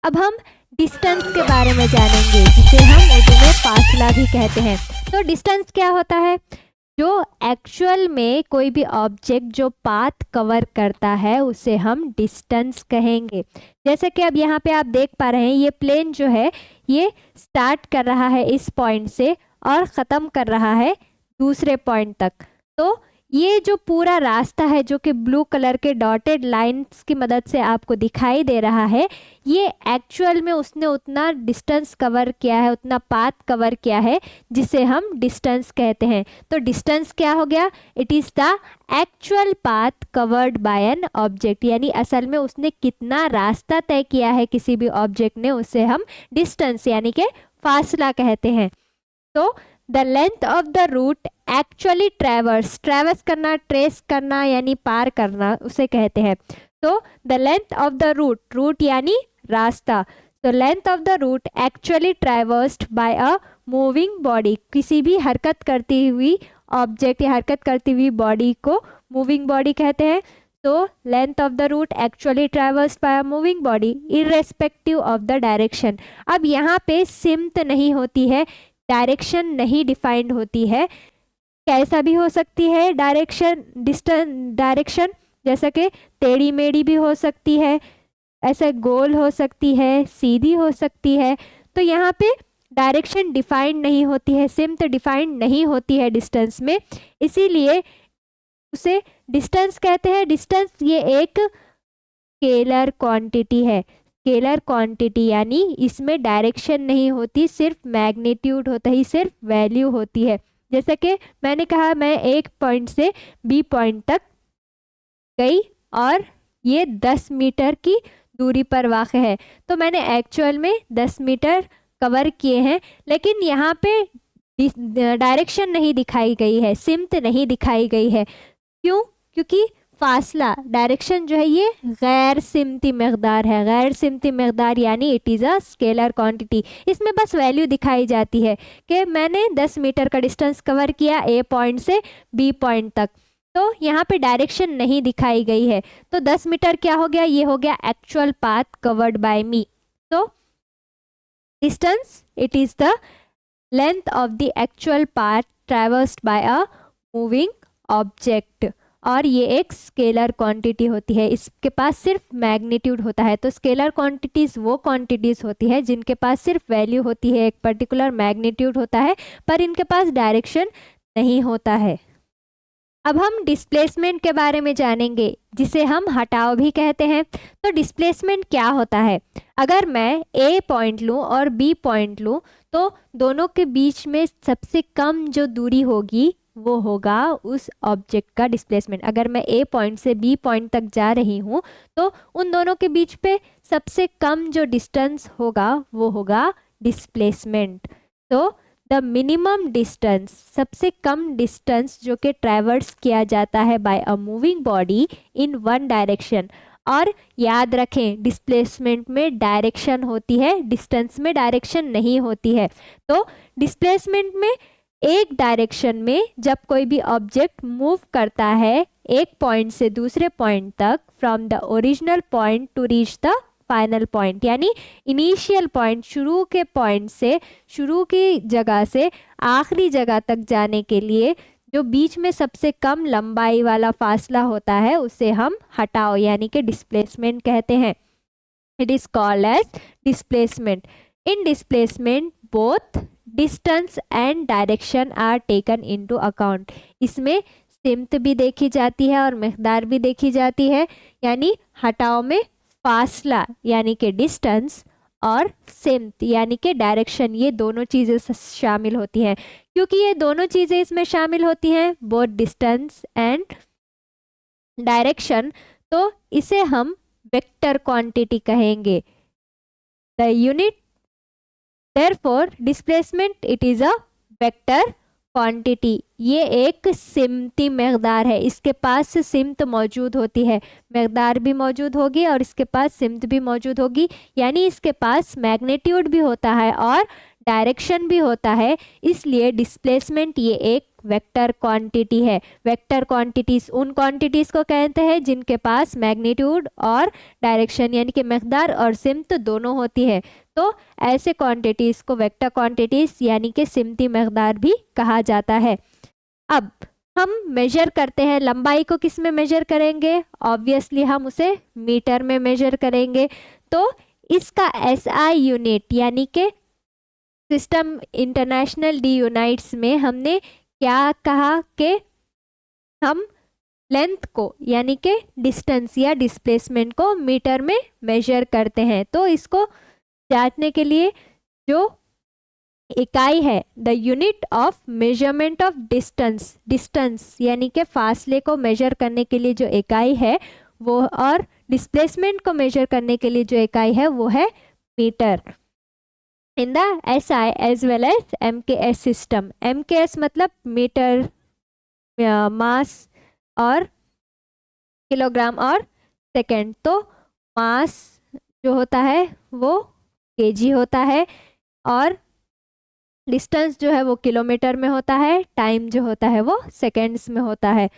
अब हम डिस्टेंस के बारे में जानेंगे, जिसे हम उर्दू में फासला भी कहते हैं। तो डिस्टेंस क्या होता है? जो एक्चुअल में कोई भी ऑब्जेक्ट जो पाथ कवर करता है उसे हम डिस्टेंस कहेंगे। जैसे कि अब यहाँ पे आप देख पा रहे हैं, ये प्लेन जो है ये स्टार्ट कर रहा है इस पॉइंट से और ख़त्म कर रहा है दूसरे पॉइंट तक। तो ये जो पूरा रास्ता है जो कि ब्लू कलर के डॉटेड लाइंस की मदद से आपको दिखाई दे रहा है, ये एक्चुअल में उसने उतना डिस्टेंस कवर किया है, उतना पाथ कवर किया है जिसे हम डिस्टेंस कहते हैं। तो डिस्टेंस क्या हो गया? It is the actual path covered by an object, यानी असल में उसने कितना रास्ता तय किया है किसी भी ऑब्जेक्ट ने, उसे हम डिस्टेंस यानी कि फासला कहते हैं। तो the length of the route actually traverse, traverse करना, ट्रेस करना यानी पार करना, उसे कहते हैं। तो the length of the route, route यानी रास्ता, तो length of the route actually traversed by a moving body, किसी भी हरकत करती हुई ऑब्जेक्ट या हरकत करती हुई बॉडी को मूविंग बॉडी कहते हैं। तो length of the route actually traversed by a moving body irrespective of the direction. अब यहाँ पे सिम्त नहीं होती है, डायरेक्शन नहीं डिफाइंड होती है, कैसा भी हो सकती है डायरेक्शन, डिस्टेंस डायरेक्शन, जैसा कि टेढ़ी मेढ़ी भी हो सकती है, ऐसे गोल हो सकती है, सीधी हो सकती है। तो यहाँ पे डायरेक्शन डिफाइंड नहीं होती है, सिम्त डिफाइंड नहीं होती है डिस्टेंस में, इसीलिए उसे डिस्टेंस कहते हैं। डिस्टेंस ये एक स्केलर क्वांटिटी है, स्केलर क्वांटिटी यानी इसमें डायरेक्शन नहीं होती, सिर्फ मैग्नीट्यूड होता है, सिर्फ वैल्यू होती है। जैसे कि मैंने कहा मैं एक पॉइंट से बी पॉइंट तक गई और ये 10 मीटर की दूरी पर वाक़ है, तो मैंने एक्चुअल में 10 मीटर कवर किए हैं, लेकिन यहाँ पे डायरेक्शन नहीं दिखाई गई है, सिम्त नहीं दिखाई गई है। क्यों? क्योंकि फासला, डायरेक्शन जो है ये गैर सिमती मकदार है। गैर सिमती मकदार यानी it is a scalar quantity, इसमें बस वैल्यू दिखाई जाती है कि मैंने 10 मीटर का डिस्टेंस कवर किया ए पॉइंट से बी पॉइंट तक, तो यहाँ पे डायरेक्शन नहीं दिखाई गई है। तो 10 मीटर क्या हो गया? ये हो गया actual path covered by me. तो distance it is the length of the actual path traversed by a moving object, और ये एक स्केलर क्वांटिटी होती है, इसके पास सिर्फ मैग्नीट्यूड होता है। तो स्केलर क्वांटिटीज़ वो क्वांटिटीज़ होती है जिनके पास सिर्फ वैल्यू होती है, एक पर्टिकुलर मैग्नीट्यूड होता है, पर इनके पास डायरेक्शन नहीं होता है। अब हम डिस्प्लेसमेंट के बारे में जानेंगे, जिसे हम हटाव भी कहते हैं। तो डिस्प्लेसमेंट क्या होता है? अगर मैं ए पॉइंट लूँ और बी पॉइंट लूँ, तो दोनों के बीच में सबसे कम जो दूरी होगी वो होगा उस ऑब्जेक्ट का डिस्प्लेसमेंट। अगर मैं ए पॉइंट से बी पॉइंट तक जा रही हूँ, तो उन दोनों के बीच पे सबसे कम जो डिस्टेंस होगा वो होगा डिस्प्लेसमेंट। तो द मिनिमम डिस्टेंस, सबसे कम डिस्टेंस जो कि ट्रैवर्स किया जाता है by a moving body in one direction. और याद रखें, डिस्प्लेसमेंट में डायरेक्शन होती है, डिस्टेंस में डायरेक्शन नहीं होती है। तो डिस्प्लेसमेंट में एक डायरेक्शन में जब कोई भी ऑब्जेक्ट मूव करता है एक पॉइंट से दूसरे पॉइंट तक, from the original point two reach the final point, यानी इनिशियल पॉइंट, शुरू के पॉइंट से, शुरू की जगह से आखिरी जगह तक जाने के लिए जो बीच में सबसे कम लंबाई वाला फासला होता है उसे हम हटाव यानी कि डिस्प्लेसमेंट कहते हैं। It is called as displacement. In displacement both distance and direction are taken into account. इसमें सिम्त भी देखी जाती है और मकदार भी देखी जाती है, यानी हटाव में फासला यानी कि डिस्टेंस और सिम्त यानी कि डायरेक्शन, ये दोनों चीज़ें शामिल होती हैं। क्योंकि ये दोनों चीज़ें इसमें शामिल होती हैं, बोथ डिस्टेंस एंड डायरेक्शन, तो इसे हम वेक्टर क्वांटिटी कहेंगे। The unit Therefore, displacement it is a vector quantity। ये एक सिमती मकदार है, इसके पास सिमत मौजूद होती है, मकदार भी मौजूद होगी और इसके पास सिमत भी मौजूद होगी, यानी इसके पास मैग्नीट्यूड भी होता है और डायरेक्शन भी होता है, इसलिए डिस्प्लेसमेंट ये एक वेक्टर क्वांटिटी है। वेक्टर क्वांटिटीज उन क्वांटिटीज को कहते हैं जिनके पास मैग्नीट्यूड और डायरेक्शन यानी कि मकदार और सिमत दोनों होती है। तो ऐसे क्वांटिटीज को वेक्टर क्वांटिटीज यानी कि सिमती मकदार भी कहा जाता है। अब हम मेजर करते हैं लंबाई को, किस में मेजर करेंगे? ऑब्वियसली हम उसे मीटर में मेजर करेंगे। तो इसका एसआई यूनिट यानी कि सिस्टम इंटरनेशनल डी यूनाइट्स में हमने क्या कहा कि हम लेंथ को यानी कि डिस्टेंस या डिस्प्लेसमेंट को मीटर में मेजर करते हैं। तो इसको जांचने के लिए जो इकाई है, the unit of measurement of distance, distance यानी कि फासले को मेजर करने के लिए जो इकाई है वो, और डिस्प्लेसमेंट को मेजर करने के लिए जो इकाई है वो है metre. In the SI as well as MKS system, MKS मतलब मीटर, मास और किलोग्राम और सेकेंड। तो मास जो होता है वो केजी होता है, और डिस्टेंस जो है वो किलोमीटर में होता है, टाइम जो होता है वो सेकेंड्स में होता है।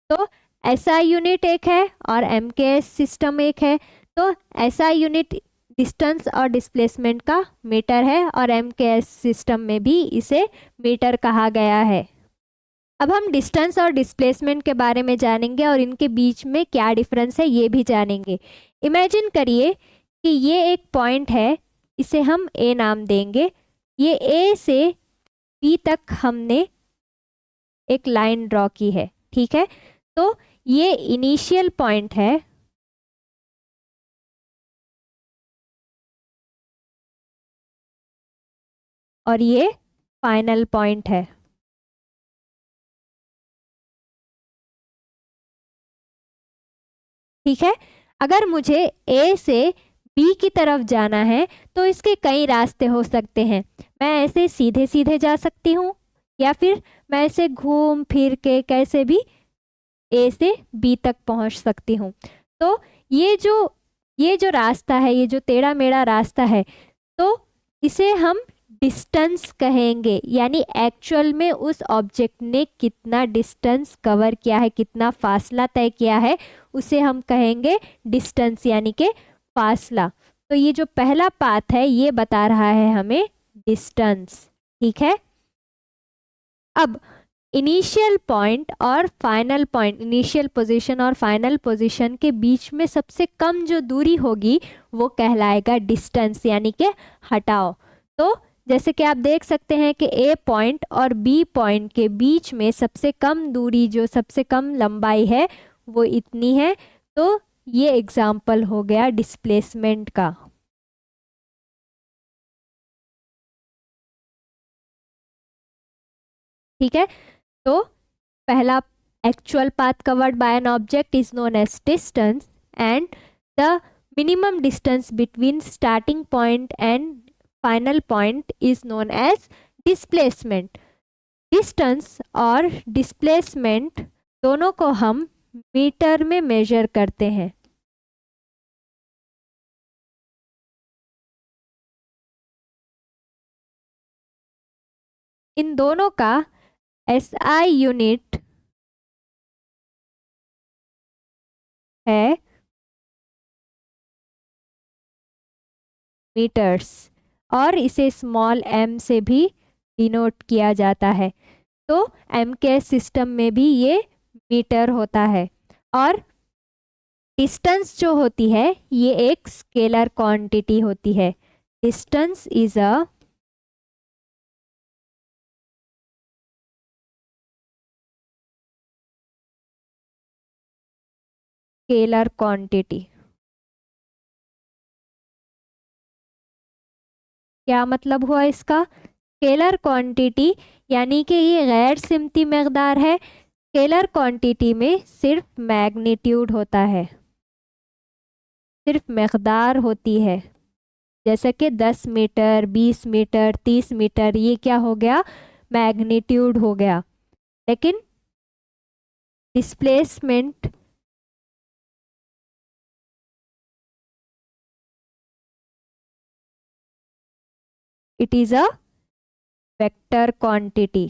तो एसआई यूनिट एक है और एमकेएस सिस्टम एक है। तो एसआई यूनिट डिस्टेंस और डिस्प्लेसमेंट का मीटर है और एमकेएस सिस्टम में भी इसे मीटर कहा गया है। अब हम डिस्टेंस और डिस्प्लेसमेंट के बारे में जानेंगे और इनके बीच में क्या डिफरेंस है ये भी जानेंगे। इमेजिन करिए कि ये एक पॉइंट है, इसे हम ए नाम देंगे। ये ए से बी तक हमने एक लाइन ड्रॉ की है, ठीक है। तो ये इनिशियल पॉइंट है और ये फाइनल पॉइंट है। ठीक है, अगर मुझे ए से बी की तरफ जाना है तो इसके कई रास्ते हो सकते हैं। मैं ऐसे सीधे सीधे जा सकती हूँ, या फिर मैं ऐसे घूम फिर के कैसे भी ए से बी तक पहुँच सकती हूँ। तो ये जो रास्ता है, ये जो टेढ़ा मेढ़ा रास्ता है, तो इसे हम डिस्टेंस कहेंगे, यानी एक्चुअल में उस ऑब्जेक्ट ने कितना डिस्टेंस कवर किया है, कितना फासला तय किया है, उसे हम कहेंगे डिस्टेंस यानी कि फासला। तो ये जो पहला पाथ है ये बता रहा है हमें डिस्टेंस, ठीक है। अब इनिशियल पॉइंट और फाइनल पॉइंट, इनिशियल पोजीशन और फाइनल पोजीशन के बीच में सबसे कम जो दूरी होगी वो कहलाएगा डिस्टेंस यानी कि हटाओ। तो जैसे कि आप देख सकते हैं कि ए पॉइंट और बी पॉइंट के बीच में सबसे कम दूरी, जो सबसे कम लंबाई है वो इतनी है। तो ये एग्जाम्पल हो गया डिस्प्लेसमेंट का। ठीक है, तो पहला actual path covered by an object is known as distance, and the minimum distance between starting point and final point is known as displacement. Distance और displacement दोनों को हम मीटर में मेजर करते हैं। इन दोनों का एसआई यूनिट है मीटर्स, और इसे स्मॉल m से भी डिनोट किया जाता है। तो एमकेएस सिस्टम में भी ये मीटर होता है। और डिस्टेंस जो होती है ये एक स्केलर क्वांटिटी होती है। Distance is a scalar quantity. क्या मतलब हुआ इसका? स्केलर क्वांटिटी यानी कि ये गैर सिमती मकदार है। स्केलर क्वांटिटी में सिर्फ मैग्नीट्यूड होता है, सिर्फ मकदार होती है। जैसे कि 10 मीटर, 20 मीटर, 30 मीटर, ये क्या हो गया? मैग्नीट्यूड हो गया। लेकिन displacement it is a vector quantity.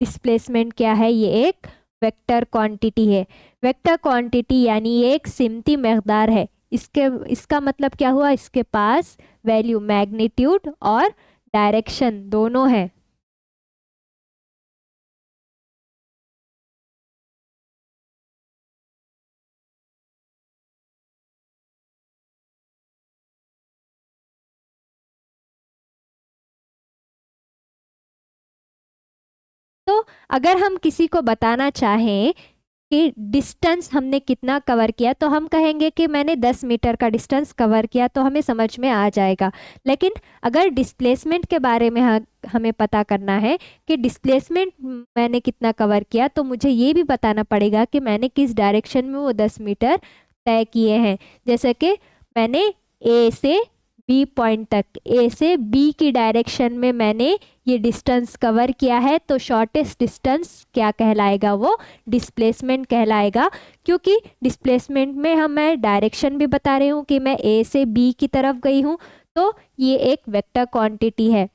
Displacement क्या है, ये एक वेक्टर क्वांटिटी है। वेक्टर क्वांटिटी यानी ये एक सिमती मकदार है। इसका मतलब क्या हुआ, इसके पास वैल्यू मैग्नीट्यूड और डायरेक्शन दोनों है। तो अगर हम किसी को बताना चाहें कि डिस्टेंस हमने कितना कवर किया, तो हम कहेंगे कि मैंने 10 मीटर का डिस्टेंस कवर किया, तो हमें समझ में आ जाएगा। लेकिन अगर डिस्प्लेसमेंट के बारे में हमें पता करना है कि डिस्प्लेसमेंट मैंने कितना कवर किया, तो मुझे ये भी बताना पड़ेगा कि मैंने किस डायरेक्शन में वो 10 मीटर तय किए हैं। जैसे कि मैंने ए से बी पॉइंट तक, ए से बी की डायरेक्शन में मैंने ये डिस्टेंस कवर किया है, तो शॉर्टेस्ट डिस्टेंस क्या कहलाएगा, वो डिस्प्लेसमेंट कहलाएगा। क्योंकि डिस्प्लेसमेंट में मैं डायरेक्शन भी बता रही हूँ कि मैं ए से बी की तरफ गई हूँ, तो ये एक वेक्टर क्वांटिटी है।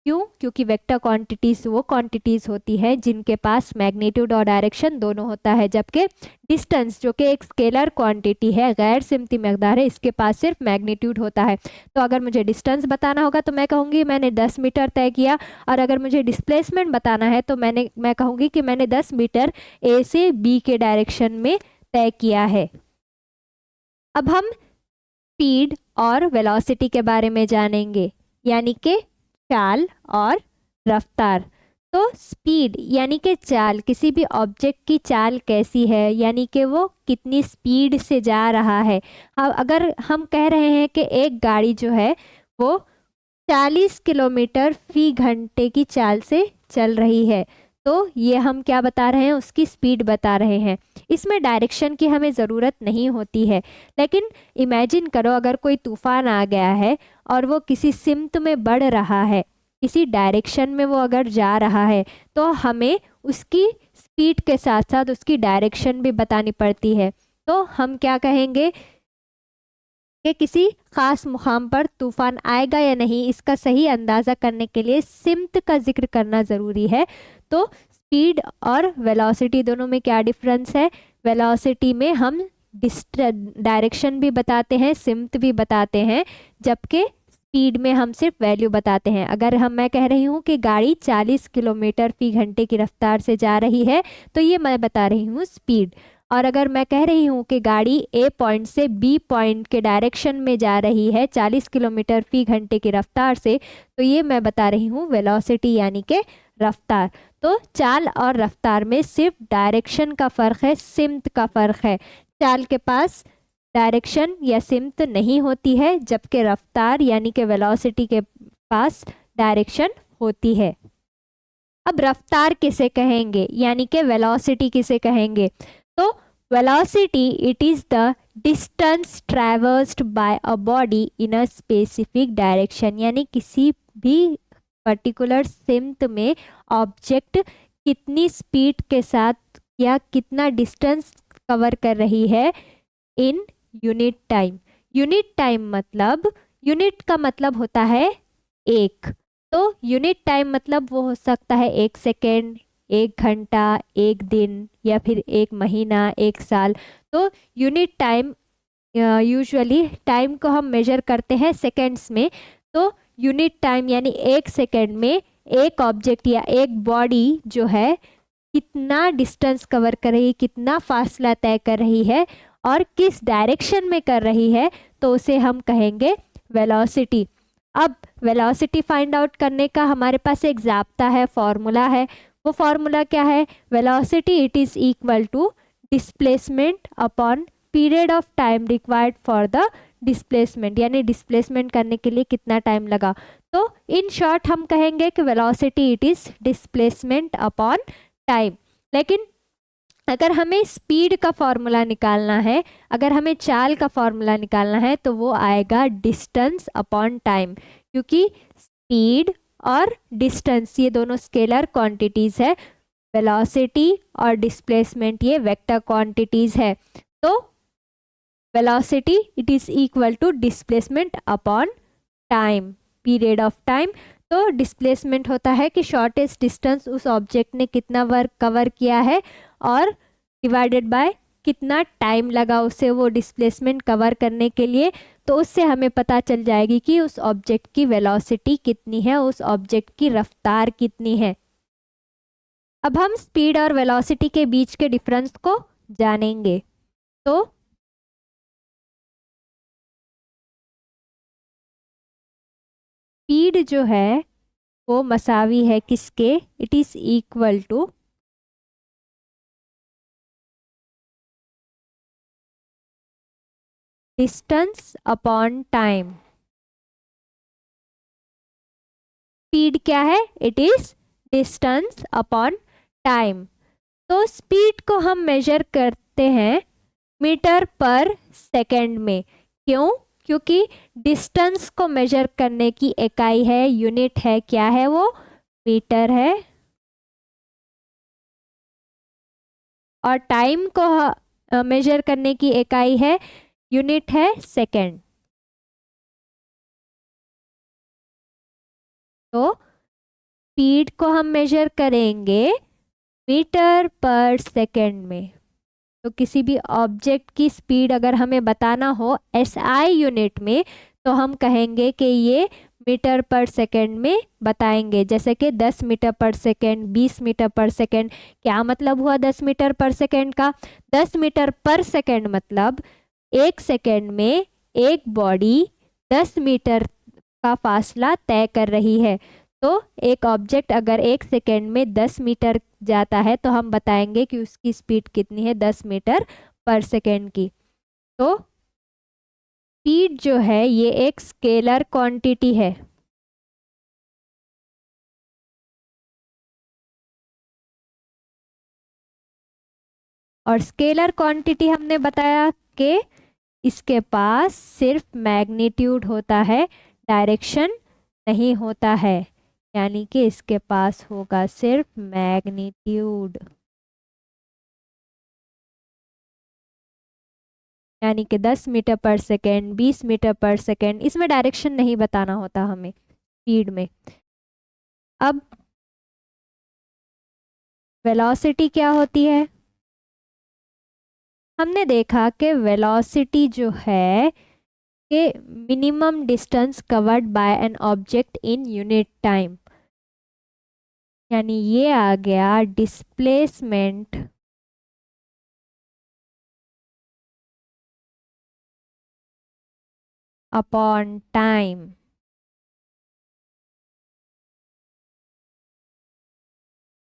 क्यों? क्योंकि वेक्टर क्वांटिटीज वो क्वांटिटीज होती है जिनके पास मैग्नीट्यूड और डायरेक्शन दोनों होता है, जबकि डिस्टेंस जो कि एक स्केलर क्वांटिटी है, गैर सिमती मकदार है, इसके पास सिर्फ मैग्नीट्यूड होता है। तो अगर मुझे डिस्टेंस बताना होगा तो मैं कहूँगी मैंने 10 मीटर तय किया, और अगर मुझे डिस्प्लेसमेंट बताना है तो मैं कहूँगी कि मैंने 10 मीटर ए से बी के डायरेक्शन में तय किया है। अब हम स्पीड और वेलोसिटी के बारे में जानेंगे, यानी कि चाल और रफ्तार। तो स्पीड यानी कि चाल, किसी भी ऑब्जेक्ट की चाल कैसी है, यानी कि वो कितनी स्पीड से जा रहा है। अगर हम कह रहे हैं कि एक गाड़ी जो है वो 40 किलोमीटर फी घंटे की चाल से चल रही है, तो ये हम क्या बता रहे हैं, उसकी स्पीड बता रहे हैं। इसमें डायरेक्शन की हमें ज़रूरत नहीं होती है। लेकिन इमेजिन करो अगर कोई तूफान आ गया है और वो किसी सिमत में बढ़ रहा है, किसी डायरेक्शन में वो अगर जा रहा है, तो हमें उसकी स्पीड के साथ साथ उसकी डायरेक्शन भी बतानी पड़ती है। तो हम क्या कहेंगे कि किसी खास मुकाम पर तूफान आएगा या नहीं, इसका सही अंदाज़ा करने के लिए सिमत का जिक्र करना ज़रूरी है। तो स्पीड और वेलोसिटी दोनों में क्या डिफरेंस है? वेलोसिटी में हम डायरेक्शन भी बताते हैं, सिमत भी बताते हैं, जबकि स्पीड में हम सिर्फ वैल्यू बताते हैं। अगर मैं कह रही हूँ कि गाड़ी 40 किलोमीटर फी घंटे की रफ्तार से जा रही है, तो ये मैं बता रही हूँ स्पीड। और अगर मैं कह रही हूँ कि गाड़ी ए पॉइंट से बी पॉइंट के डायरेक्शन में जा रही है 40 किलोमीटर फी घंटे की रफ्तार से, तो ये मैं बता रही हूँ वेलोसिटी यानी कि रफ्तार। तो चाल और रफ्तार में सिर्फ डायरेक्शन का फ़र्क है, सिमत का फ़र्क है। चाल के पास डायरेक्शन या सिमत नहीं होती है, जबकि रफ्तार यानी कि वेलोसिटी के पास डायरेक्शन होती है। अब रफ्तार किसे कहेंगे, यानी कि वेलोसिटी किसे कहेंगे? तो velocity it is the distance traversed by a body in a specific direction, यानी किसी भी पर्टिकुलर सिमत में ऑब्जेक्ट कितनी स्पीड के साथ या कितना डिस्टेंस कवर कर रही है इन यूनिट टाइम। यूनिट टाइम मतलब, यूनिट का मतलब होता है एक, तो यूनिट टाइम मतलब वो हो सकता है 1 सेकेंड, 1 घंटा, 1 दिन, या फिर 1 महीना, 1 साल। तो यूनिट टाइम, यूजुअली टाइम को हम मेजर करते हैं सेकेंड्स में। तो यूनिट टाइम यानी 1 सेकेंड में एक ऑब्जेक्ट या एक बॉडी जो है कितना डिस्टेंस कवर कर रही है, कितना फासला तय कर रही है और किस डायरेक्शन में कर रही है, तो उसे हम कहेंगे वेलोसिटी। अब वेलोसिटी फाइंड आउट करने का हमारे पास एक ज़ाब्ता है, फॉर्मूला है। वो फॉर्मूला क्या है? Velocity it is equal to displacement upon period of time required for the displacement, यानी डिस्प्लेसमेंट करने के लिए कितना टाइम लगा। तो इन शॉर्ट हम कहेंगे कि velocity it is displacement upon time. लेकिन अगर हमें स्पीड का फॉर्मूला निकालना है, अगर हमें चाल का फॉर्मूला निकालना है, तो वो आएगा डिस्टेंस अपॉन टाइम, क्योंकि स्पीड और डिस्टेंस ये दोनों स्केलर क्वांटिटीज़ है, वेलोसिटी और डिस्प्लेसमेंट ये वेक्टर क्वांटिटीज़ है। तो velocity it is equal to displacement upon time, period of time. तो डिस्प्लेसमेंट होता है कि शॉर्टेस्ट डिस्टेंस उस ऑब्जेक्ट ने कितना वर्क कवर किया है और डिवाइडेड बाय कितना टाइम लगा उसे वो डिस्प्लेसमेंट कवर करने के लिए। तो उससे हमें पता चल जाएगी कि उस ऑब्जेक्ट की वेलोसिटी कितनी है, उस ऑब्जेक्ट की रफ्तार कितनी है। अब हम स्पीड और वेलोसिटी के बीच के डिफरेंस को जानेंगे। तो स्पीड जो है वो मसावी है किसके, it is equal to distance upon time. Speed क्या है, it is distance upon time. तो स्पीड को हम मेजर करते हैं मीटर पर सेकंड में। क्यों? क्योंकि डिस्टेंस को मेजर करने की इकाई है, यूनिट है, क्या है वो, मीटर है। और टाइम को मेजर करने की इकाई है, यूनिट है, सेकंड। तो स्पीड को हम मेजर करेंगे मीटर पर सेकंड में। तो किसी भी ऑब्जेक्ट की स्पीड अगर हमें बताना हो एसआई यूनिट में तो हम कहेंगे कि ये मीटर पर सेकंड में बताएंगे। जैसे कि 10 मीटर पर सेकंड, 20 मीटर पर सेकंड। क्या मतलब हुआ 10 मीटर पर सेकंड का? 10 मीटर पर सेकंड मतलब एक सेकंड में एक बॉडी 10 मीटर का फासला तय कर रही है। तो एक ऑब्जेक्ट अगर एक सेकेंड में 10 मीटर जाता है तो हम बताएंगे कि उसकी स्पीड कितनी है, 10 मीटर पर सेकेंड की। तो स्पीड जो है ये एक स्केलर क्वांटिटी है। और स्केलर क्वांटिटी हमने बताया कि इसके पास सिर्फ मैग्नीट्यूड होता है, डायरेक्शन नहीं होता है। यानी कि इसके पास होगा सिर्फ मैग्नीट्यूड। यानी कि 10 मीटर पर सेकेंड, 20 मीटर पर सेकेंड, इसमें डायरेक्शन नहीं बताना होता हमें स्पीड में। अब वेलोसिटी क्या होती है? हमने देखा कि वेलोसिटी जो है कि minimum distance covered by an object in unit time. यानी ये आ गया displacement upon time.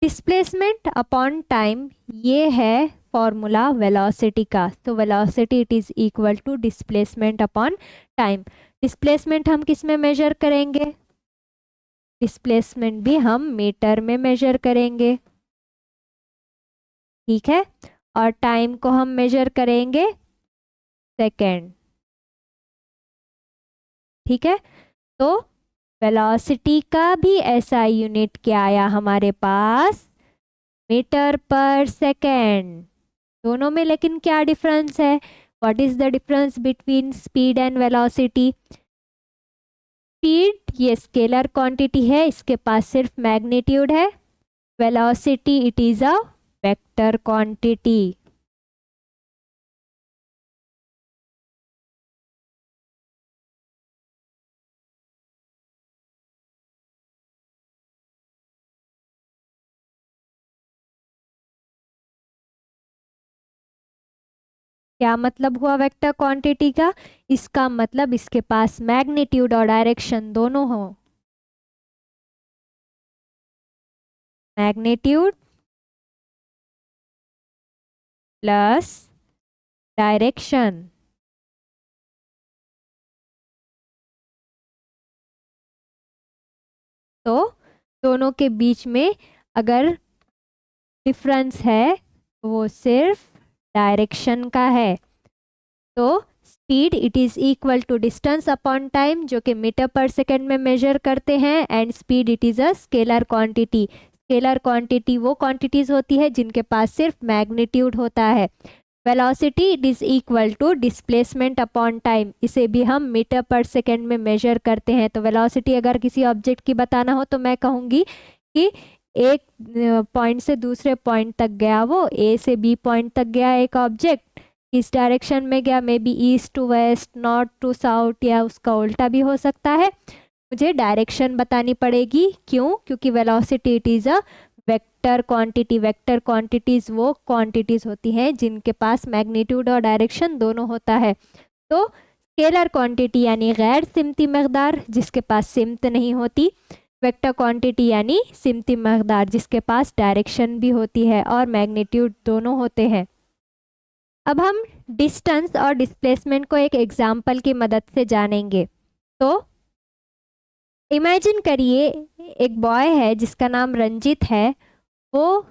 Displacement upon time ये है फॉर्मूला वेलोसिटी का। तो velocity it is equal to displacement upon time. Displacement हम किस में मेजर करेंगे? डिस्प्लेसमेंट भी हम मीटर में मेजर करेंगे, ठीक है। और टाइम को हम मेजर करेंगे सेकेंड, ठीक है। तो वेलोसिटी का भी ऐसा यूनिट क्या आया हमारे पास, मीटर पर सेकेंड। दोनों में लेकिन क्या डिफरेंस है? What is the difference between speed and velocity? Speed ये स्केलर क्वांटिटी है, इसके पास सिर्फ मैग्नीट्यूड है। Velocity it is a vector quantity. क्या मतलब हुआ वेक्टर क्वांटिटी का? इसका मतलब इसके पास मैग्नीट्यूड और डायरेक्शन दोनों हो। Magnitude plus direction. तो दोनों के बीच में अगर डिफरेंस है तो वो सिर्फ डायरेक्शन का है। तो speed it is equal to distance upon time, जो कि मीटर पर सेकेंड में मेजर करते हैं। And speed it is a scalar quantity. Scalar quantity वो क्वांटिटीज होती है जिनके पास सिर्फ मैग्नीट्यूड होता है। Velocity it is equal to displacement upon time, इसे भी हम मीटर पर सेकेंड में मेजर करते हैं। तो वेलोसिटी अगर किसी ऑब्जेक्ट की बताना हो तो मैं कहूँगी कि एक पॉइंट से दूसरे पॉइंट तक गया, वो ए से बी पॉइंट तक गया एक ऑब्जेक्ट, इस डायरेक्शन में गया, maybe east to west, north to south, या उसका उल्टा भी हो सकता है। मुझे डायरेक्शन बतानी पड़ेगी, क्यों? क्योंकि velocity it is a vector quantity. Vector quantities वो क्वांटिटीज होती हैं जिनके पास मैग्नीट्यूड और डायरेक्शन दोनों होता है। तो स्केलर क्वांटिटी यानी गैर सिमती मकदार जिसके पास सिमत नहीं होती, वेक्टर क्वांटिटी यानी सिमती मकदार जिसके पास डायरेक्शन भी होती है और मैग्नीट्यूड दोनों होते हैं। अब हम डिस्टेंस और डिस्प्लेसमेंट को एक एग्जाम्पल की मदद से जानेंगे। तो इमेजिन करिए एक बॉय है जिसका नाम रंजित है, वो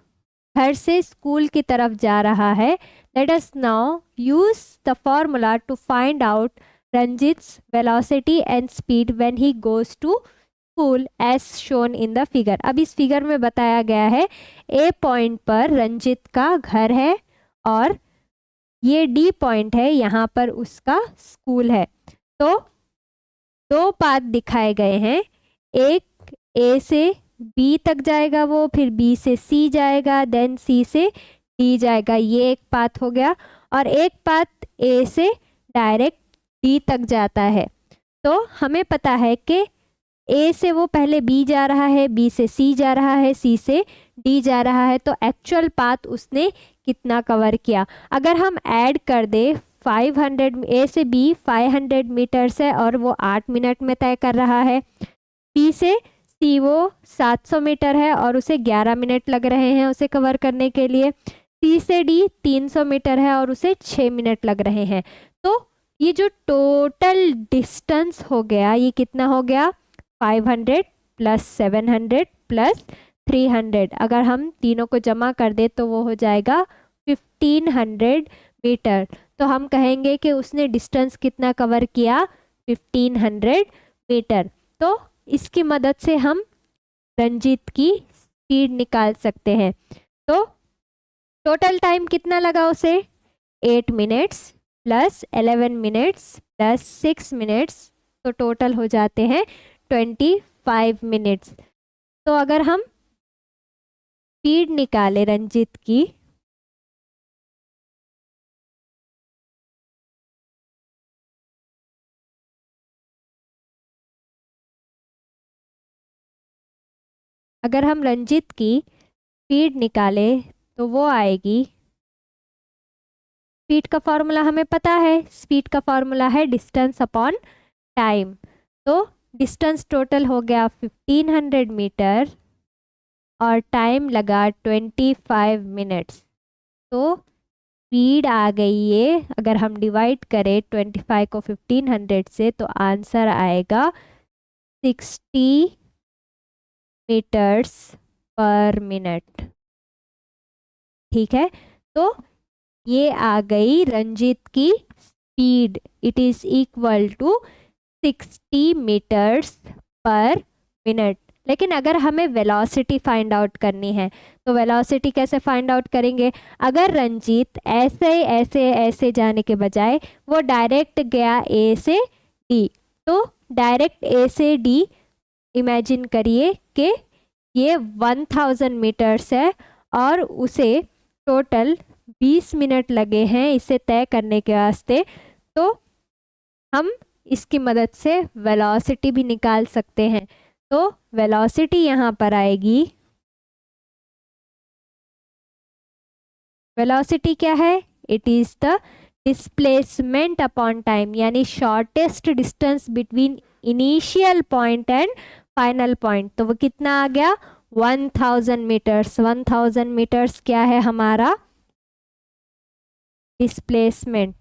घर से स्कूल की तरफ जा रहा है। Let us now use the formula to find out Ranjit's velocity and speed when he goes to school as shown in the figure. अब इस फिगर में बताया गया है ए पॉइंट पर रंजित का घर है और ये डी पॉइंट है, यहाँ पर उसका स्कूल है। तो दो पाथ दिखाए गए हैं, एक ए से बी तक जाएगा वो, फिर बी से सी जाएगा, देन सी से डी जाएगा, ये एक पाथ हो गया। और एक पाथ ए से डायरेक्ट डी तक जाता है। तो हमें पता है कि ए से वो पहले बी जा रहा है, बी से सी जा रहा है, सी से डी जा रहा है। तो एक्चुअल पाथ उसने कितना कवर किया? अगर हम ऐड कर दे 500, ए से बी 500 मीटर्स है और वो 8 मिनट में तय कर रहा है। बी से सी वो 700 मीटर है और उसे 11 मिनट लग रहे हैं उसे कवर करने के लिए। सी से डी 300 मीटर है और उसे 6 मिनट लग रहे हैं। तो ये जो टोटल डिस्टेंस हो गया ये कितना हो गया? 500 प्लस 700 प्लस 300। अगर हम तीनों को जमा कर दे तो वो हो जाएगा 1500 मीटर। तो हम कहेंगे कि उसने डिस्टेंस कितना कवर किया? 1500 मीटर। तो इसकी मदद से हम रंजीत की स्पीड निकाल सकते हैं। तो टोटल टाइम कितना लगा उसे? 8 minutes plus 11 minutes plus 6 minutes, तो टोटल हो जाते हैं 25 मिनट्स। तो अगर हम स्पीड निकाले रंजीत की, अगर हम रंजीत की स्पीड निकाले तो वो आएगी, स्पीड का फॉर्मूला हमें पता है, स्पीड का फॉर्मूला है डिस्टेंस अपॉन टाइम। तो डिस्टेंस टोटल हो गया 1500 मीटर और टाइम लगा 25 मिनट्स। तो स्पीड आ गई ये, अगर हम डिवाइड करें 25 को 1500 से तो आंसर आएगा 60 मीटर्स पर मिनट। ठीक है, तो ये आ गई रंजीत की speed, it is equal to 60 metres per minute. लेकिन अगर हमें वेलोसिटी फाइंड आउट करनी है तो वेलोसिटी कैसे फाइंड आउट करेंगे? अगर रंजीत ऐसे ऐसे ऐसे जाने के बजाय वो डायरेक्ट गया ए से डी, तो डायरेक्ट ए से डी इमेजिन करिए कि ये 1000 मीटर्स है और उसे टोटल 20 मिनट लगे हैं इसे तय करने के वास्ते। तो हम इसकी मदद से वेलोसिटी भी निकाल सकते हैं। तो वेलोसिटी यहाँ पर आएगी, वेलोसिटी क्या है? It is the displacement upon time, यानी shortest distance between initial point and final point. तो वो कितना आ गया? 1000 मीटर्स। 1000 मीटर्स क्या है हमारा? डिस्प्लेसमेंट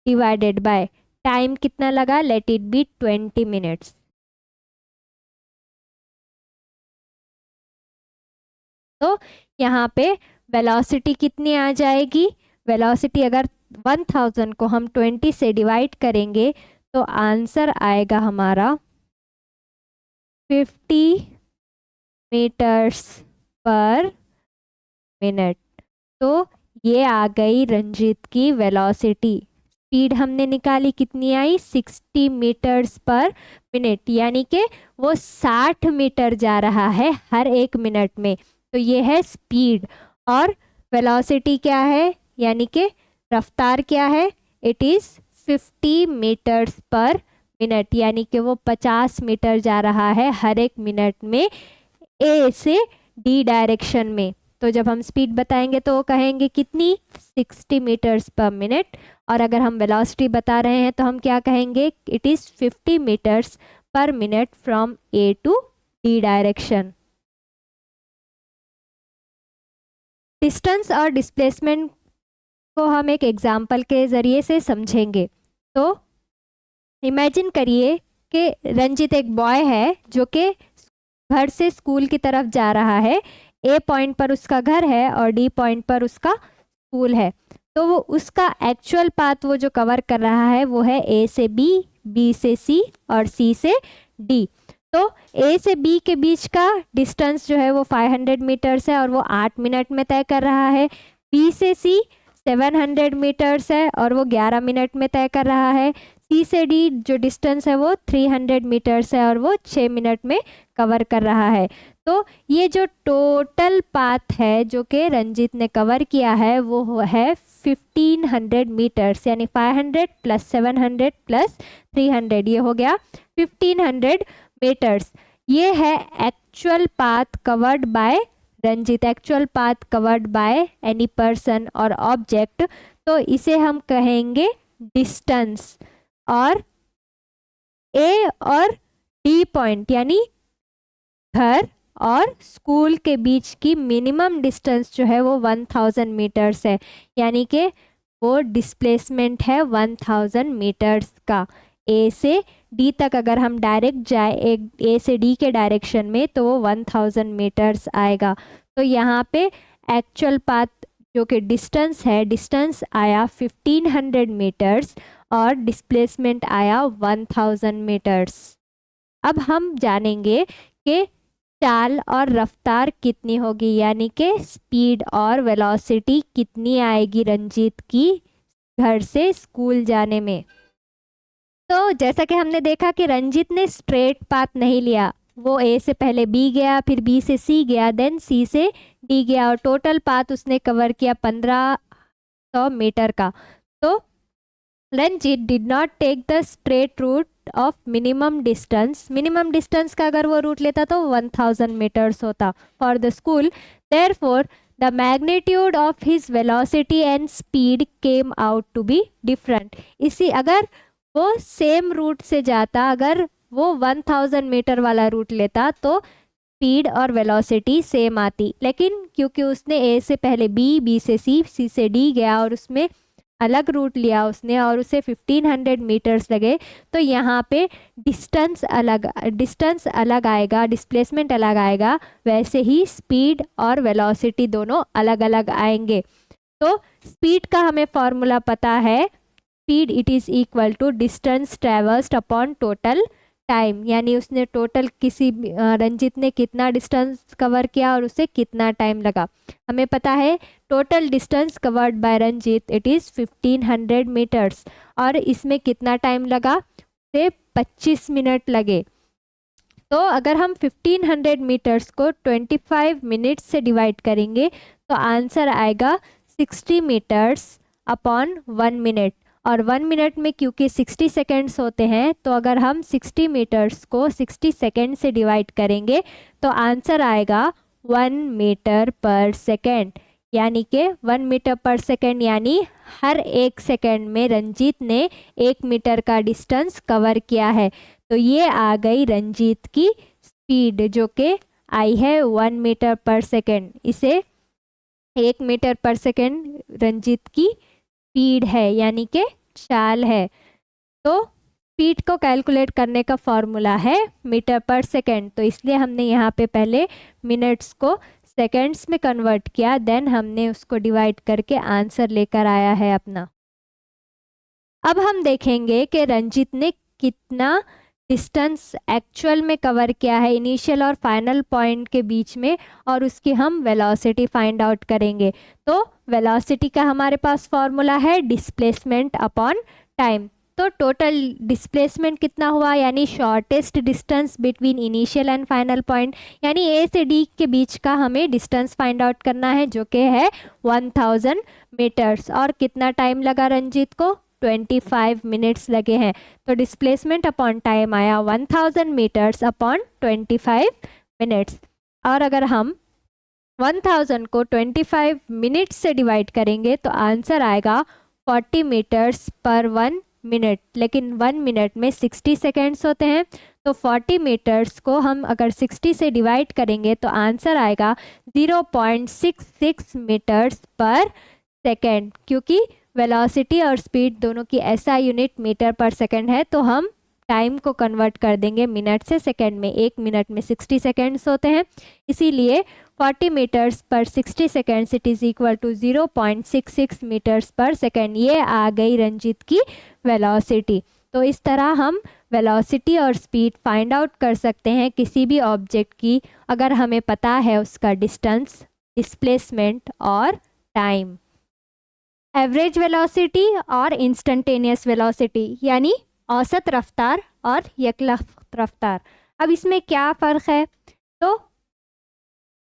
डिवाइडेड बाय टाइम कितना लगा? Let it be 20 minutes. तो यहाँ पे वेलोसिटी कितनी आ जाएगी? वेलोसिटी अगर 1000 को हम 20 से डिवाइड करेंगे तो आंसर आएगा हमारा 50 मीटर्स पर मिनट। तो ये आ गई रंजीत की वेलोसिटी। स्पीड हमने निकाली, कितनी आई? 60 मीटर्स पर मिनट, यानी कि वो 60 मीटर जा रहा है हर एक मिनट में। तो ये है स्पीड। और वेलोसिटी क्या है, यानी कि रफ्तार क्या है? It is 50 metres per minute, यानी कि वो 50 मीटर जा रहा है हर एक मिनट में ए से डी डायरेक्शन में। तो जब हम स्पीड बताएंगे तो वो कहेंगे कितनी? 60 मीटर्स पर मिनट। और अगर हम वेलोसिटी बता रहे हैं तो हम क्या कहेंगे? It is 50 metres per minute from A to D direction. Distance और डिस्प्लेसमेंट को हम एक एग्जाम्पल के ज़रिए से समझेंगे। तो इमेजिन करिए कि रंजित एक बॉय है जो कि घर से स्कूल की तरफ जा रहा है। ए पॉइंट पर उसका घर है और डी पॉइंट पर उसका स्कूल है। तो वो उसका एक्चुअल पाथ वो जो कवर कर रहा है वो है ए से बी, बी से सी और सी से डी। तो ए से बी के बीच का डिस्टेंस जो है वो 500 मीटर्स है और वो 8 मिनट में तय कर रहा है। बी से सी 700 मीटर्स है और वो 11 मिनट में तय कर रहा है। सी से डी जो डिस्टेंस है वो 300 मीटर्स है और वो 6 मिनट में कवर कर रहा है। तो ये जो टोटल पाथ है जो कि रंजित ने कवर किया है वो है 1500 मीटर्स, यानी 500 प्लस 700 प्लस 300, ये हो गया 1500 मीटर्स। ये है actual path covered by Ranjit, actual path covered by any person और ऑब्जेक्ट। तो इसे हम कहेंगे डिस्टेंस। और ए और डी पॉइंट यानी घर और स्कूल के बीच की मिनिमम डिस्टेंस जो है वो 1000 मीटर्स है, यानी कि वो डिस्प्लेसमेंट है 1000 मीटर्स का। ए से डी तक अगर हम डायरेक्ट जाए ए से डी के डायरेक्शन में तो वो 1000 मीटर्स आएगा। तो यहाँ पे एक्चुअल पाथ जो कि डिस्टेंस है, डिस्टेंस आया 1500 मीटर्स और डिस्प्लेसमेंट आया 1000 मीटर्स। अब हम जानेंगे कि चाल और रफ्तार कितनी होगी, यानी कि स्पीड और वेलोसिटी कितनी आएगी रंजीत की घर से स्कूल जाने में। तो जैसा कि हमने देखा कि रंजीत ने स्ट्रेट पाथ नहीं लिया, वो ए से पहले बी गया, फिर बी से सी गया, देन सी से डी गया और टोटल पाथ उसने कवर किया 1500 मीटर का। तो Ranjit did not take the straight route of minimum distance. Minimum distance का अगर वो रूट लेता तो 1000 मीटर्स होता for the school. Therefore the magnitude of his velocity and speed came out to be different. इसी अगर वो सेम रूट से जाता, अगर वो 1000 मीटर वाला रूट लेता तो स्पीड और वेलोसिटी सेम आती, लेकिन क्योंकि उसने ए से पहले बी, बी से सी, सी से डी गया और उसमें अलग रूट लिया उसने और उसे 1500 मीटर्स लगे, तो यहाँ पे डिस्टेंस अलग आएगा, डिस्प्लेसमेंट अलग आएगा, वैसे ही स्पीड और वेलोसिटी दोनों अलग अलग आएंगे। तो स्पीड का हमें फॉर्मूला पता है, speed it is equal to distance traversed upon total time, यानी उसने टोटल रंजित ने कितना डिस्टेंस कवर किया और उसे कितना टाइम लगा। हमें पता है total distance covered by Ranjit it is 1500 metres और इसमें कितना टाइम लगा, उसे 25 मिनट लगे। तो अगर हम 1500 मीटर्स को 25 मिनट्स से डिवाइड करेंगे तो आंसर आएगा 60 मीटर्स अपॉन 1 मिनट। और 1 मिनट में क्योंकि 60 सेकेंड्स होते हैं तो अगर हम 60 मीटर्स को 60 सेकेंड से डिवाइड करेंगे तो आंसर आएगा 1 मीटर पर सेकेंड, यानी कि 1 मीटर पर सेकेंड यानी हर एक सेकेंड में रंजीत ने 1 मीटर का डिस्टेंस कवर किया है। तो ये आ गई रंजीत की स्पीड जो कि आई है 1 मीटर पर सेकेंड। इसे 1 मीटर पर सेकेंड रंजीत की स्पीड है, यानी कि चाल है। तो स्पीड को कैलकुलेट करने का फॉर्मूला है मीटर पर सेकेंड, तो इसलिए हमने यहाँ पे पहले मिनट्स को सेकेंड्स में कन्वर्ट किया, देन हमने उसको डिवाइड करके आंसर लेकर आया है अपना। अब हम देखेंगे कि रंजीत ने कितना डिस्टेंस एक्चुअल में कवर किया है इनिशियल और फाइनल पॉइंट के बीच में, और उसकी हम वेलोसिटी फाइंड आउट करेंगे। तो वेलोसिटी का हमारे पास फॉर्मूला है डिस्प्लेसमेंट अपॉन टाइम। तो टोटल डिस्प्लेसमेंट कितना हुआ, यानी shortest distance between initial and final point, यानी ए से डी के बीच का हमें डिस्टेंस फाइंड आउट करना है, जो कि है 1000 मीटर्स। और कितना टाइम लगा रंजीत को, 25 मिनट्स लगे हैं। तो डिस्प्लेसमेंट अपॉन टाइम आया 1000 मीटर्स अपॉन 25 मिनट्स। और अगर हम 1000 को 25 मिनट्स से डिवाइड करेंगे तो आंसर आएगा 40 मीटर्स पर 1 मिनट, लेकिन 1 मिनट में 60 सेकेंड्स होते हैं। तो 40 मीटर्स को हम अगर 60 से डिवाइड करेंगे तो आंसर आएगा 0.66 मीटर्स पर सेकेंड। क्योंकि वेलोसिटी और स्पीड दोनों की SI यूनिट मीटर पर सेकेंड है, तो हम टाइम को कन्वर्ट कर देंगे मिनट से सेकेंड में। 1 मिनट में 60 सेकेंड्स होते हैं, इसीलिए 40 metres per 60 seconds it is equal to 0.66 metres per second. ये आ गई रंजीत की वेलोसिटी। तो इस तरह हम वेलोसिटी और स्पीड फाइंड आउट कर सकते हैं किसी भी ऑब्जेक्ट की, अगर हमें पता है उसका डिस्टेंस, डिस्प्लेसमेंट और टाइम। एवरेज वेलोसिटी और इंस्टेंटेनियस वेलोसिटी, यानी औसत रफ्तार और यकलख्त रफ्तार। अब इसमें क्या फ़र्क है, तो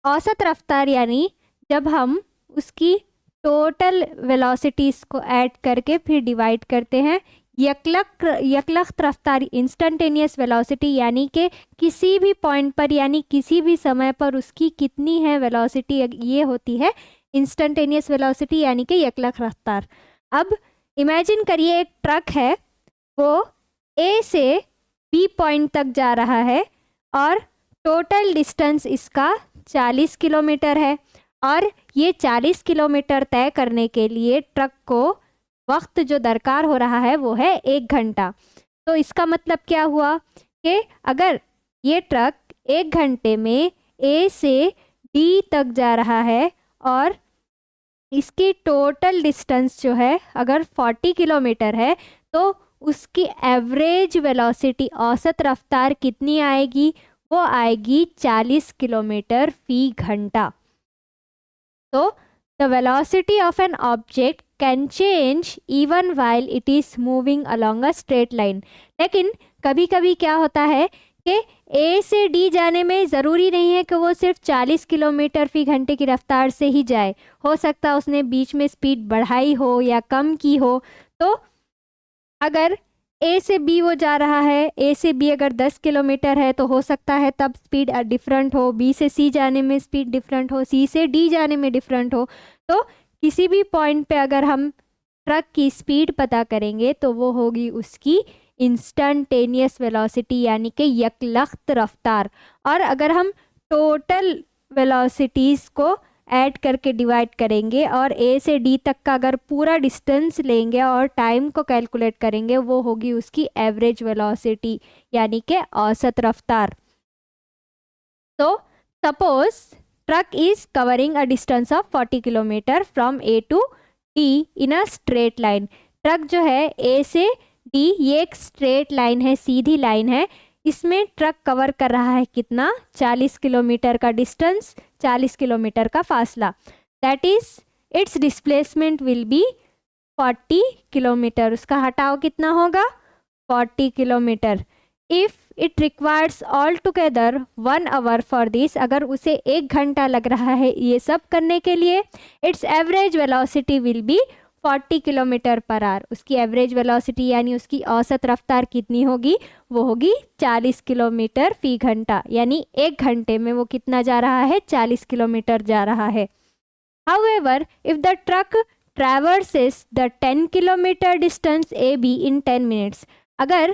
औसत रफ्तार यानी जब हम उसकी टोटल वेलोसिटीज़ को ऐड करके फिर डिवाइड करते हैं। यकलख्त रफ्तार, इंस्टेंटेनियस वेलोसिटी, यानी कि किसी भी पॉइंट पर यानी किसी भी समय पर उसकी कितनी है वेलोसिटी, ये होती है इंस्टेंटेनियस वेलोसिटी यानी कि यकलख्त रफ्तार। अब इमेजिन करिए एक ट्रक है, वो ए से बी पॉइंट तक जा रहा है और टोटल डिस्टेंस इसका 40 किलोमीटर है, और ये 40 किलोमीटर तय करने के लिए ट्रक को वक्त जो दरकार हो रहा है वो है 1 घंटा। तो इसका मतलब क्या हुआ कि अगर ये ट्रक 1 घंटे में ए से डी तक जा रहा है और इसकी टोटल डिस्टेंस जो है अगर 40 किलोमीटर है, तो उसकी एवरेज वेलोसिटी, औसत रफ्तार कितनी आएगी, वो आएगी 40 किलोमीटर फी घंटा। तो the velocity of an object can change even while it is moving along a straight line. लेकिन कभी कभी क्या होता है कि ए से डी जाने में ज़रूरी नहीं है कि वो सिर्फ 40 किलोमीटर फी घंटे की रफ्तार से ही जाए, हो सकता है उसने बीच में स्पीड बढ़ाई हो या कम की हो। तो अगर ए से बी वो जा रहा है, ए से बी अगर 10 किलोमीटर है तो हो सकता है तब स्पीड डिफरेंट हो, बी से सी जाने में स्पीड डिफरेंट हो, सी से डी जाने में डिफरेंट हो। तो किसी भी पॉइंट पे अगर हम ट्रक की स्पीड पता करेंगे तो वो होगी उसकी इंस्टेंटेनियस वेलोसिटी यानी कि यकलख्त रफ्तार। और अगर हम टोटल वेलोसिटीज़ को ऐड करके डिवाइड करेंगे और ए से डी तक का अगर पूरा डिस्टेंस लेंगे और टाइम को कैलकुलेट करेंगे, वो होगी उसकी एवरेज वेलोसिटी यानी कि औसत रफ्तार। तो suppose truck is covering a distance of 40 kilometre from A to D in a straight line. Truck जो है ए से डी, ये एक स्ट्रेट लाइन है, सीधी लाइन है, इसमें ट्रक कवर कर रहा है कितना, 40 किलोमीटर का डिस्टेंस, 40 किलोमीटर का फासला। That is it's displacement will be 40 kilometre. उसका हटाव कितना होगा, 40 kilometre. If it requires all together 1 hour for this, अगर उसे 1 घंटा लग रहा है ये सब करने के लिए, it's average velocity will be 40 kilometre per hour. उसकी एवरेज वेलोसिटी यानी उसकी औसत रफ्तार कितनी होगी, वो होगी 40 किलोमीटर फी घंटा, यानी 1 घंटे में वो कितना जा रहा है, 40 किलोमीटर जा रहा है। However, if the truck traverses the 10 kilometre distance A be in 10 minutes, अगर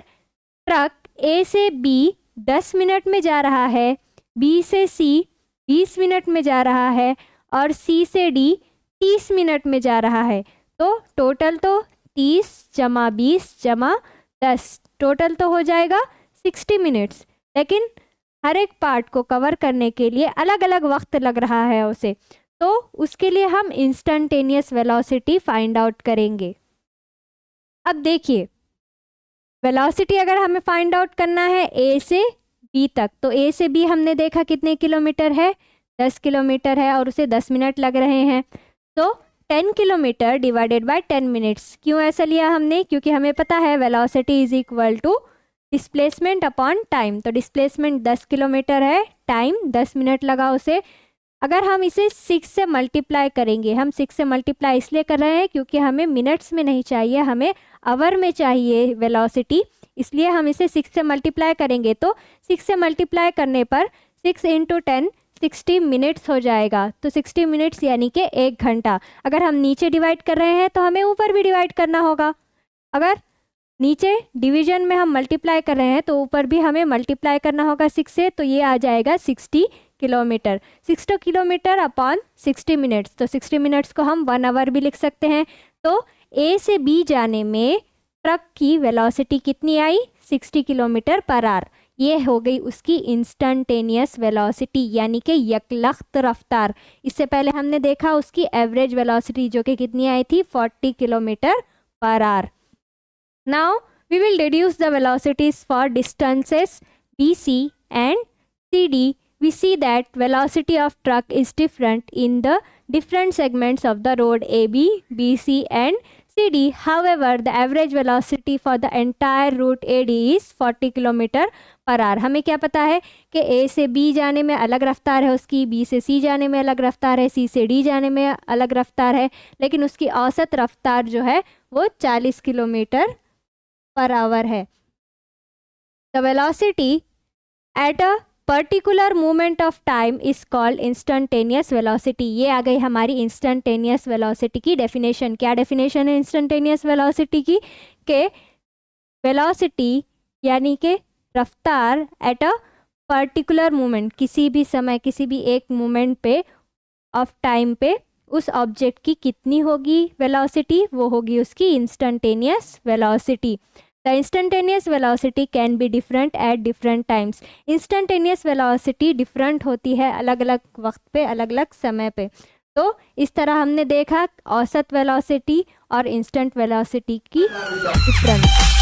ट्रक ए से बी 10 मिनट में जा रहा है, बी से सी 20 मिनट में जा रहा है और सी से डी 30 मिनट में जा रहा है, तो टोटल तो 30 जमा 20 जमा 10, टोटल तो हो जाएगा 60 मिनट्स। लेकिन हर एक पार्ट को कवर करने के लिए अलग अलग वक्त लग रहा है उसे, तो उसके लिए हम इंस्टेंटेनियस वेलोसिटी फाइंड आउट करेंगे। अब देखिए, वेलोसिटी अगर हमें फाइंड आउट करना है ए से बी तक, तो ए से बी हमने देखा कितने किलोमीटर है, 10 किलोमीटर है और उसे 10 मिनट लग रहे हैं। तो 10 किलोमीटर डिवाइडेड बाय 10 मिनट्स। क्यों ऐसा लिया हमने? क्योंकि हमें पता है velocity is equal to displacement upon time. तो डिस्प्लेसमेंट 10 किलोमीटर है, टाइम 10 मिनट लगा उसे। अगर हम इसे 6 से मल्टीप्लाई करेंगे, हम 6 से मल्टीप्लाई इसलिए कर रहे हैं क्योंकि हमें मिनट्स में नहीं चाहिए, हमें आवर में चाहिए वेलोसिटी, इसलिए हम इसे 6 से मल्टीप्लाई करेंगे। तो 6 से मल्टीप्लाई करने पर 6 इंटू 10 60 मिनट्स हो जाएगा। तो 60 मिनट्स यानी कि 1 घंटा। अगर हम नीचे डिवाइड कर रहे हैं तो हमें ऊपर भी डिवाइड करना होगा। अगर नीचे डिवीजन में हम मल्टीप्लाई कर रहे हैं तो ऊपर भी हमें मल्टीप्लाई करना होगा 6 से, तो ये आ जाएगा 60 किलोमीटर। 60 किलोमीटर अपॉन 60 मिनट्स, तो 60 मिनट्स को हम 1 आवर भी लिख सकते हैं। तो ए से बी जाने में ट्रक की वेलोसिटी कितनी आई? 60 किलोमीटर पर आवर। ये हो गई उसकी इंस्टेंटेनियस वेलोसिटी यानी कि यकलख्त रफ्तार। इससे पहले हमने देखा उसकी एवरेज वेलोसिटी जो कि कितनी आई थी? 40 kilometre per hour. Now we will deduce the velocities for distances BC and CD. We see that velocity of truck is different in the different segments of the road AB, BC and CD. However, the average velocity for the entire route AD is 40 km per hour. हमें क्या पता है कि A से B जाने में अलग रफ्तार है उसकी, B से C जाने में अलग रफ्तार है, C से D जाने में अलग रफ्तार है, लेकिन उसकी औसत रफ्तार जो है वो 40 किलोमीटर पर आवर है। The velocity at a particular moment of time is called instantaneous velocity। ये आ गई हमारी instantaneous velocity की डेफिनेशन। क्या डेफिनेशन है instantaneous velocity की? के velocity यानी कि रफ्तार at a particular moment, किसी भी समय किसी भी एक मोमेंट पे ऑफ टाइम पे उस ऑब्जेक्ट की कितनी होगी वेलोसिटी? वो होगी उसकी instantaneous velocity. The instantaneous velocity can be different at different times. Instantaneous velocity different होती है अलग अलग वक्त पे, अलग अलग समय पे। तो इस तरह हमने देखा औसत वेलोसिटी और इंस्टेंट वेलोसिटी की डिफरेंस।